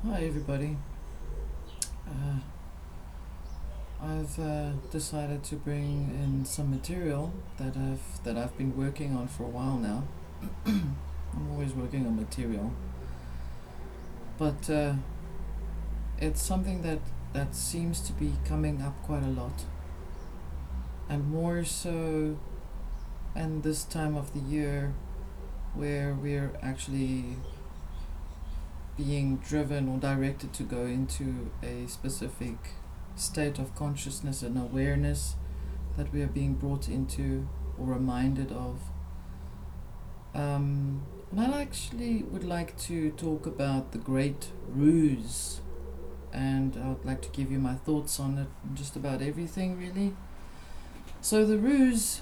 Hi everybody. Uh, I've decided to bring in some material that I've been working on for a while now. I'm always working on material, but it's something that seems to be coming up quite a lot, and more so in this time of the year where we're actually being driven or directed to go into a specific state of consciousness and awareness that we are being brought into or reminded of. And I actually would like to talk about the Great Ruse, and I would like to give you my thoughts on it, just about everything really. So the ruse,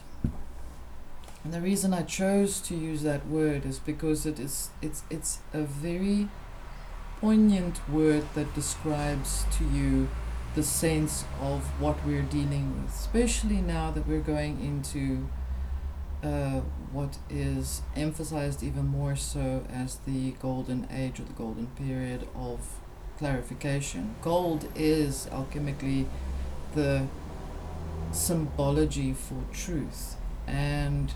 and the reason I chose to use that word is because it's a very poignant word that describes to you the sense of what we're dealing with, especially now that we're going into what is emphasized even more so as the golden age or the golden period of clarification. Gold is alchemically the symbology for truth, and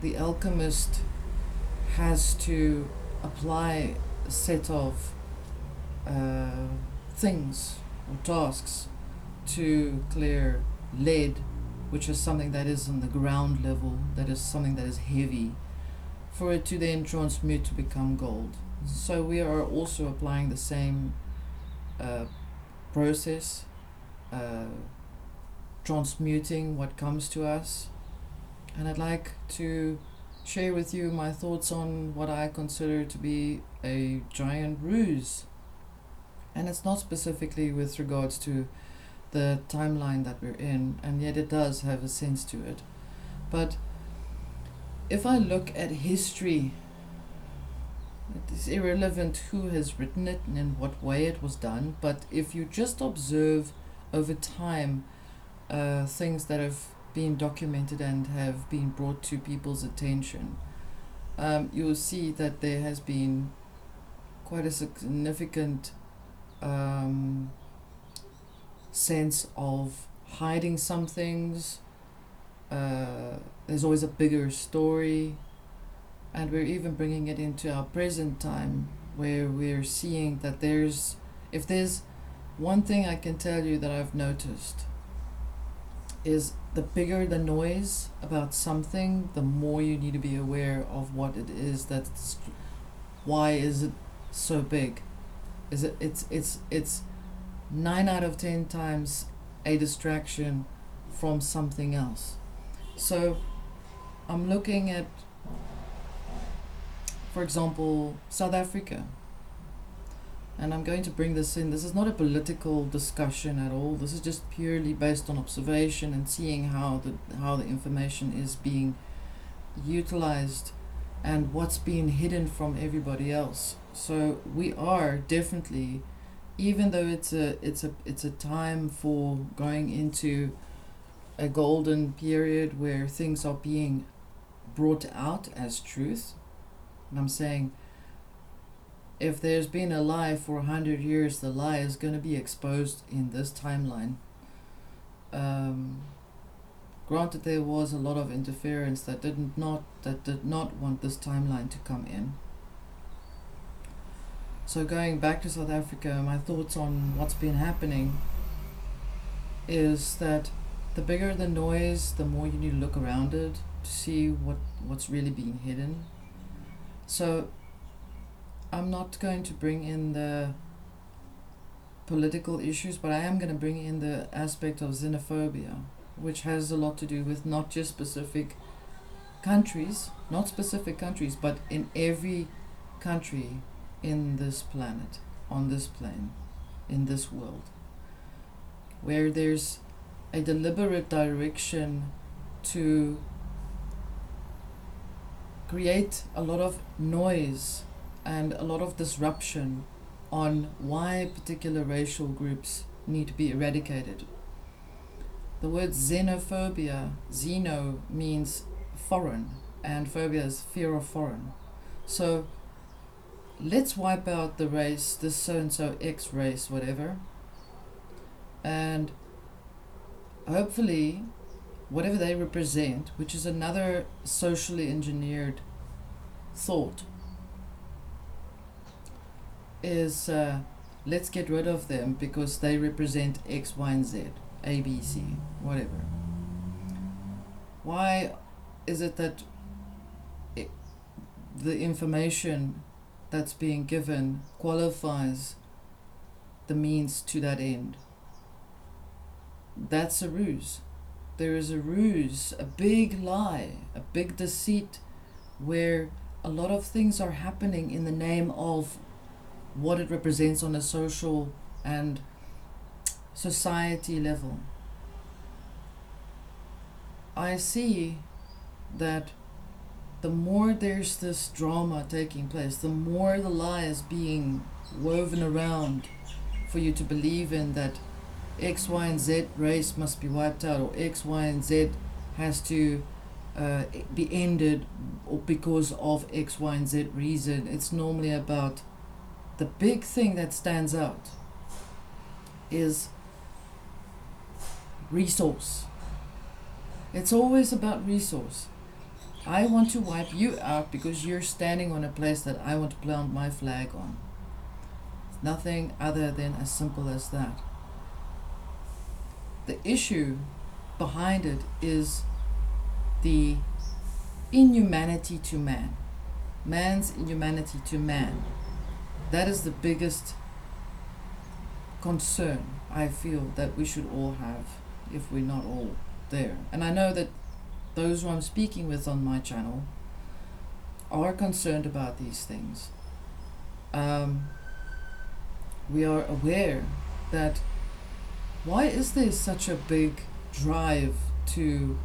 the alchemist has to apply a set of things or tasks to clear lead, which is something that is on the ground level, that is something that is heavy, for it to then transmute to become gold. So we are also applying the same process, transmuting what comes to us. And I'd like to share with you my thoughts on what I consider to be a giant ruse. And it's not specifically with regards to the timeline that we're in, and yet it does have a sense to it. But if I look at history, it is irrelevant who has written it and in what way it was done, but if you just observe over time things that have been documented and have been brought to people's attention, you'll see that there has been quite a significant sense of hiding some things. There's always a bigger story, and we're even bringing it into our present time, where we're seeing that if there's one thing I can tell you that I've noticed, is the bigger the noise about something, the more you need to be aware of what it is why is it so big. It's 9 out of 10 times a distraction from something else. So I'm looking at, for example, South Africa, and I'm going to bring this in. This is not a political discussion at all. This is just purely based on observation and seeing how the information is being utilized and what's being hidden from everybody else. So we are definitely, even though it's a time for going into a golden period where things are being brought out as truth, and I'm saying, if there's been a lie for 100 years, the lie is going to be exposed in this timeline. Granted, there was a lot of interference that did not want this timeline to come in. So going back to South Africa, my thoughts on what's been happening is that the bigger the noise, the more you need to look around it to see what's really being hidden. So I'm not going to bring in the political issues, but I am going to bring in the aspect of xenophobia, which has a lot to do with not just specific countries, but in every country in this planet, on this plane, in this world, where there's a deliberate direction to create a lot of noise and a lot of disruption on why particular racial groups need to be eradicated. The word xenophobia, xeno means foreign, and phobia is fear of foreign. So let's wipe out the race, this so-and-so X race, whatever, and hopefully whatever they represent, which is another socially engineered thought, is let's get rid of them because they represent X, Y, and Z, A, B, C, whatever. Why is it that the information that's being given qualifies the means to that end? That's a ruse. There is a ruse, a big lie, a big deceit, where a lot of things are happening in the name of what it represents on a social and society level. I see that the more there's this drama taking place, the more the lie is being woven around for you to believe in that X, Y, and Z race must be wiped out, or X, Y, and Z has to be ended or because of X, Y, and Z reason. It's normally about the big thing that stands out is resource. It's always about resource. I want to wipe you out because you're standing on a place that I want to plant my flag on. It's nothing other than as simple as that. The issue behind it is the inhumanity to man. Man's inhumanity to man. That is the biggest concern I feel that we should all have, if we're not all there. And I know that those who I'm speaking with on my channel are concerned about these things. We are aware that why is there such a big drive to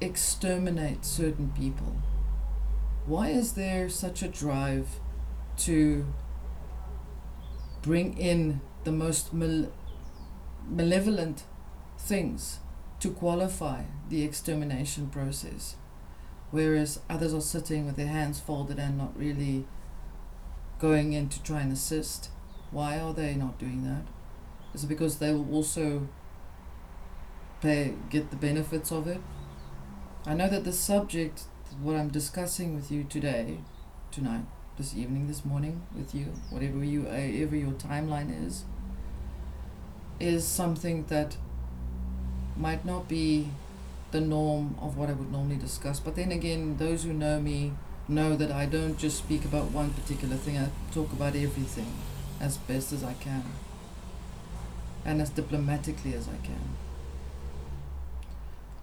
exterminate certain people? Why is there such a drive to bring in the most malevolent things to qualify the extermination process, whereas others are sitting with their hands folded and not really going in to try and assist? Why are they not doing that? Is it because they will also get the benefits of it? I know that the subject, what I'm discussing with you today, tonight, this evening, this morning, with you, whatever your timeline is something that might not be the norm of what I would normally discuss. But then again, those who know me know that I don't just speak about one particular thing. I talk about everything as best as I can and as diplomatically as I can.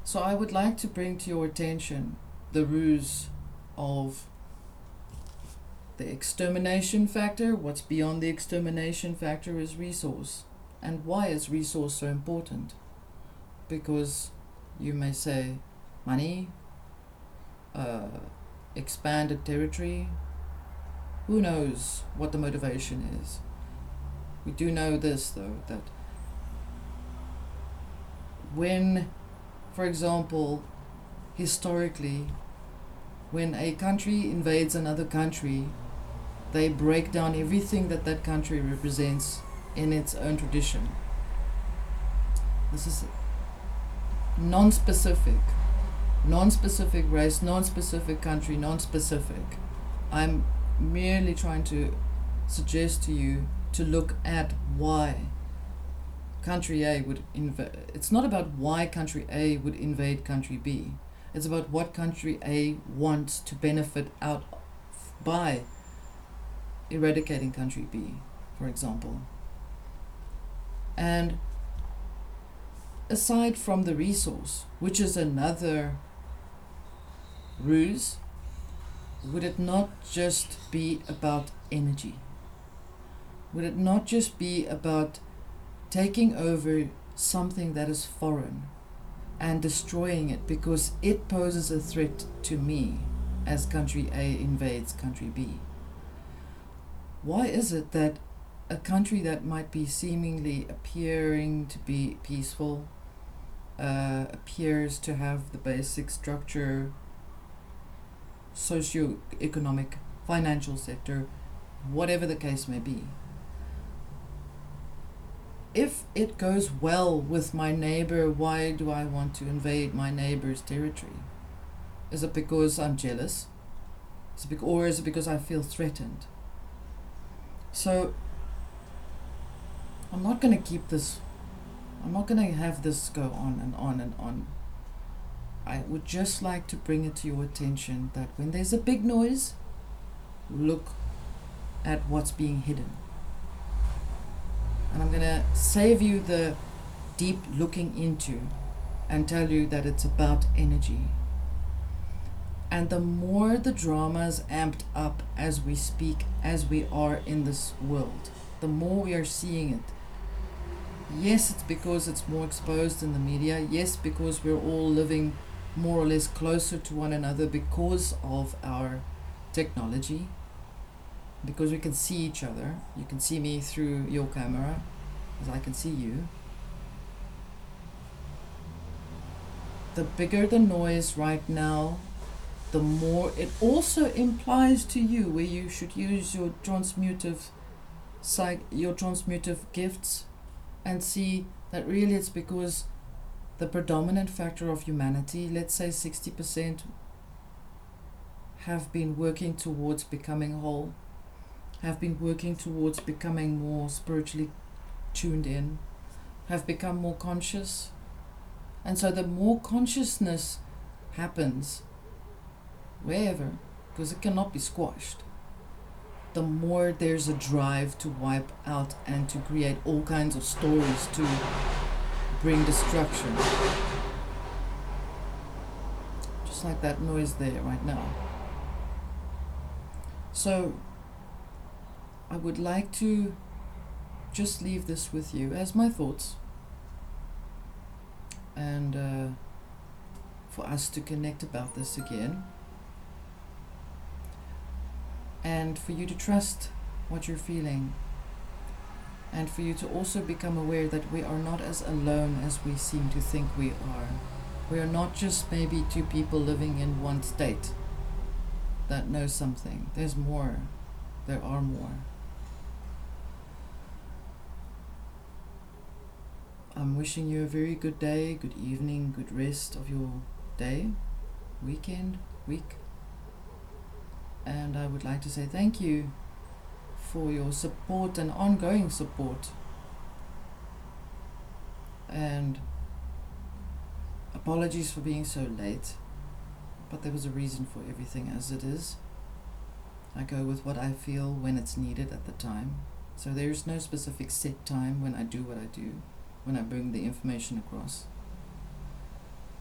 So I would like to bring to your attention the ruse of the extermination factor. What's beyond the extermination factor is resource. And why is resource so important? Because you may say money, expanded territory. Who knows what the motivation is? We do know this though, that when, for example, historically, when a country invades another country, they break down everything that that country represents in its own tradition. This is non-specific race, non-specific country, non-specific. I'm merely trying to suggest to you to look at why country A would invade. It's not about why country A would invade country B. It's about what country A wants to benefit out by eradicating country B, for example. And aside from the resource, which is another ruse, would it not just be about energy? Would it not just be about taking over something that is foreign and destroying it because it poses a threat to me as country A invades country B? Why is it that a country that might be seemingly appearing to be peaceful, appears to have the basic structure, socio-economic financial sector, whatever the case may be. If it goes well with my neighbor, why do I want to invade my neighbor's territory? Is it because I'm jealous? Or is it because I feel threatened? So I'm not going to keep this, I'm not going to have this go on and on and on. I would just like to bring it to your attention that when there's a big noise, look at what's being hidden. And I'm going to save you the deep looking into and tell you that it's about energy. And the more the drama is amped up as we speak, as we are in this world, the more we are seeing it. Yes, it's because it's more exposed in the media. Yes, because we're all living more or less closer to one another because of our technology. Because we can see each other. You can see me through your camera, as I can see you. The bigger the noise right now, the more it also implies to you where you should use your transmutive gifts and see that really it's because the predominant factor of humanity, let's say 60%, have been working towards becoming whole, have been working towards becoming more spiritually tuned in, have become more conscious. And so the more consciousness happens wherever, because it cannot be squashed, the more there's a drive to wipe out and to create all kinds of stories to bring destruction. Just like that noise there right now. So I would like to just leave this with you as my thoughts, and for us to connect about this again, and for you to trust what you're feeling, and for you to also become aware that we are not as alone as we seem to think we are. We are not just maybe two people living in one state that know something. There's more. There are more. I'm wishing you a very good day, good evening, good rest of your day, weekend, week. And I would like to say thank you for your support and ongoing support. And apologies for being so late, but there was a reason for everything as it is. I go with what I feel when it's needed at the time. So there's no specific set time when I do what I do, when I bring the information across.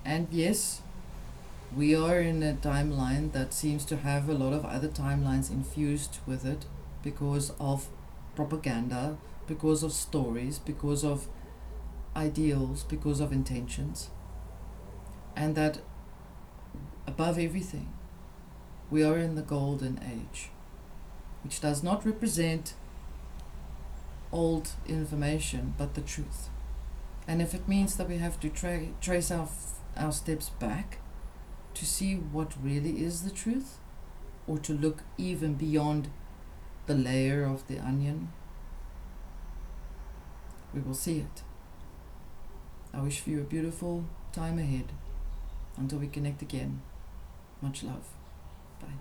And yes, we are in a timeline that seems to have a lot of other timelines infused with it because of propaganda, because of stories, because of ideals, because of intentions. And that above everything, we are in the golden age, which does not represent old information, but the truth. And if it means that we have to trace our steps back to see what really is the truth, or to look even beyond the layer of the onion, we will see it. I wish for you a beautiful time ahead. Until we connect again, much love. Bye.